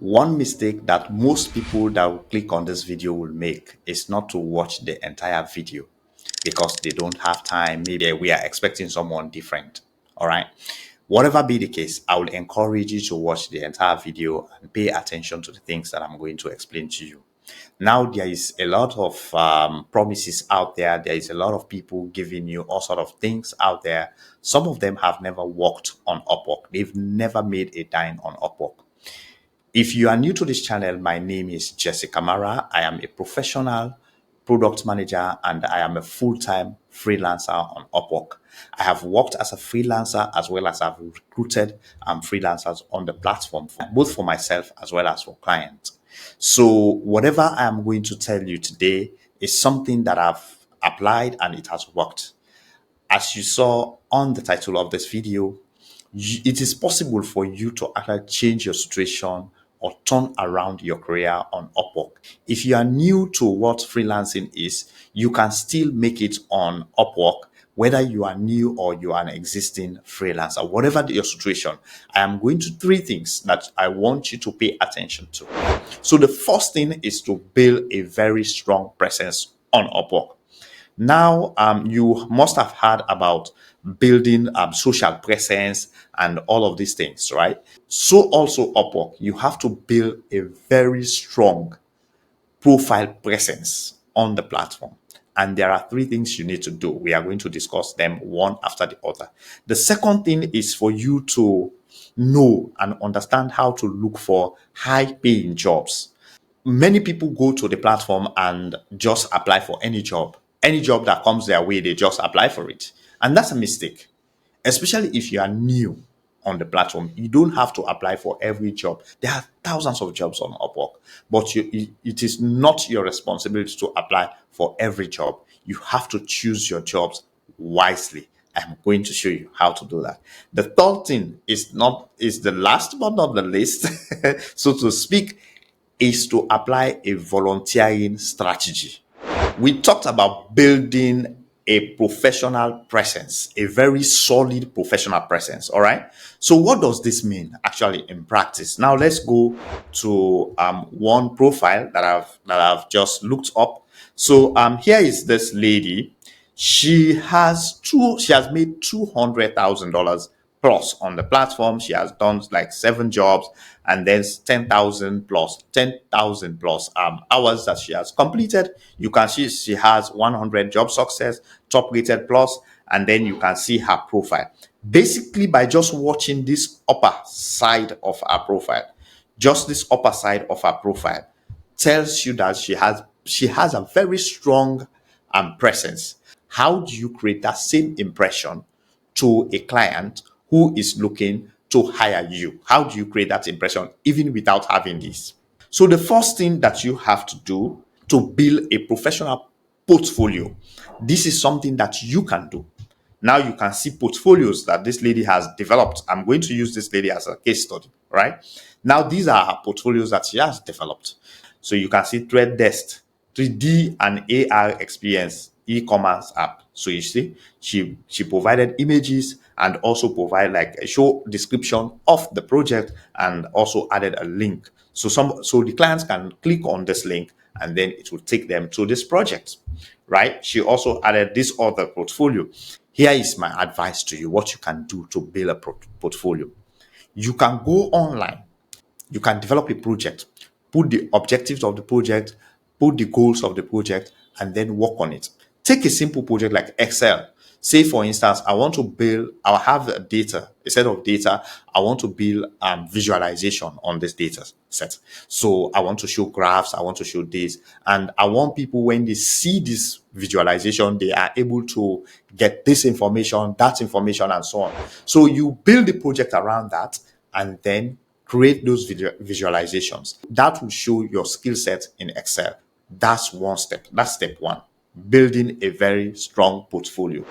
One mistake that most people that will click on this video will make is not to watch the entire video because they don't have time. Maybe we are expecting someone different. All right. Whatever be the case, I will encourage you to watch the entire video and pay attention to the things that I'm going to explain to you. Now, there is a lot of promises out there. There is a lot of people giving you all sort of things out there. Some of them have never worked on UpWork. They've never made a dime on UpWork. If you are new to this channel, my name is Jessica Mara. I am a professional product manager and I am a full-time freelancer on UpWork. I have worked as a freelancer as well as I've recruited freelancers on the platform, both for myself as well as for clients. So whatever I am going to tell you today is something that I've applied and it has worked. As you saw on the title of this video, it is possible for you to actually change your situation or turn around your career on Upwork. If you are new to what freelancing is, you can still make it on Upwork, whether you are new or you are an existing freelancer, whatever your situation. I am going to three things that I want you to pay attention to. So the first thing is to build a very strong presence on Upwork. Now, you must have heard about building social presence and all of these things, right? So also Upwork, you have to build a very strong profile presence on the platform. And there are three things you need to do. We are going to discuss them one after the other. The second thing is for you to know and understand how to look for high-paying jobs. Many people go to the platform and just apply for any job. Any job that comes their way, they just apply for it. And that's a mistake, especially if you are new on the platform. You don't have to apply for every job. There are thousands of jobs on Upwork, but it is not your responsibility to apply for every job. You have to choose your jobs wisely. I'm going to show you how to do that. The third thing is the last but not the least, so to speak, is to apply a volunteering strategy. We talked about building a professional presence, a very solid professional presence. All right. So what does this mean actually in practice? Now let's go to one profile that I've just looked up. So here is this lady. She has made $200,000 plus on the platform. She has done like 7 jobs and then 10,000 plus hours that she has completed. You can see she has 100 job success, top rated plus, and then you can see her profile. Basically, by just watching this upper side of her profile, just this upper side of her profile tells you that she has a very strong presence. How do you create that same impression to a client who is looking to hire you? How do you create that impression even without having this? So the first thing that you have to do to build a professional portfolio, this is something that you can do. Now you can see portfolios that this lady has developed. I'm going to use this lady as a case study, right? Now these are her portfolios that she has developed. So you can see Thread Desk, 3D and AR experience, e-commerce app. So you see, she provided images and also provide like a show description of the project and also added a link. So the clients can click on this link and then it will take them to this project, right? She also added this other portfolio. Here is my advice to you, what you can do to build a portfolio. You can go online, you can develop a project, put the objectives of the project, put the goals of the project, and then work on it. Take a simple project like Excel. Say, for instance, I'll have a set of data. I want to build visualization on this data set. So I want to show graphs. I want to show this. And I want people, when they see this visualization, they are able to get this information, that information, and so on. So you build the project around that and then create those visualizations. That will show your skill set in Excel. That's one step. That's step one. Building a very strong portfolio.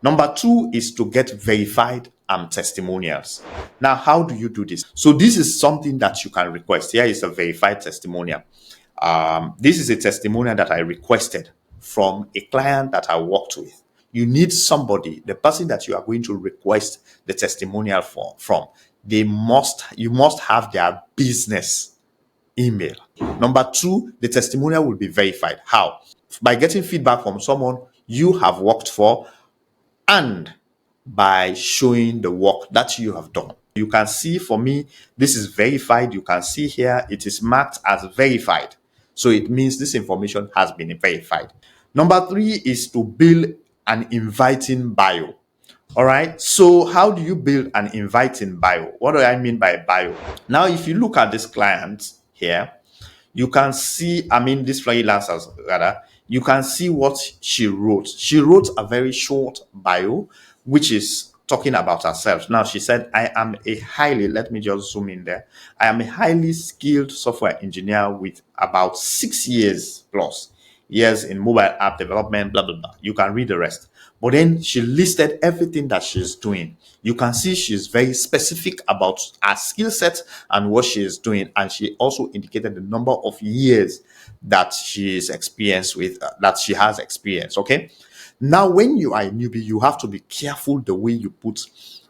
Number 2 is to get verified testimonials. Now, how do you do this? So this is something that you can request. Here is a verified testimonial. This is a testimonial that I requested from a client that I worked with. You need somebody, the person that you are going to request the testimonial from. You must have their business email. Number two, the testimonial will be verified. How? By getting feedback from someone you have worked for and by showing the work that you have done. You can see for me, this is verified. You can see here, it is marked as verified. So it means this information has been verified. Number three is to build an inviting bio. All right. So how do you build an inviting bio? What do I mean by bio? Now, if you look at this client here, you can see, I mean, this freelancers rather, you can see what she wrote. She wrote a very short bio, which is talking about herself. Now, she said, I am a highly, let me just zoom in there. I am a highly skilled software engineer with about 6 years plus years in mobile app development, blah, blah, blah. You can read the rest. But then she listed everything that she's doing. You can see she's very specific about her skill set and what she is doing. And she also indicated the number of years that she is experienced with, that she has experience. Okay. Now, when you are a newbie, you have to be careful the way you put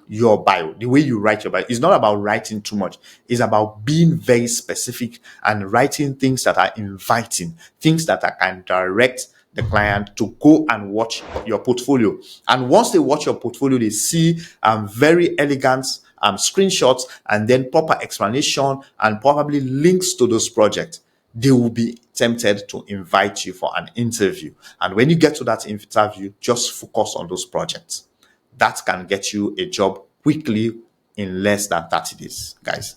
your bio, the way you write your bio. It's not about writing too much. It's about being very specific and writing things that are inviting, things that can direct the client to go and watch your portfolio. And once they watch your portfolio, they see very elegant screenshots and then proper explanation and probably links to those projects. They will be tempted to invite you for an interview. And when you get to that interview, just focus on those projects. That can get you a job quickly in less than 30 days, guys.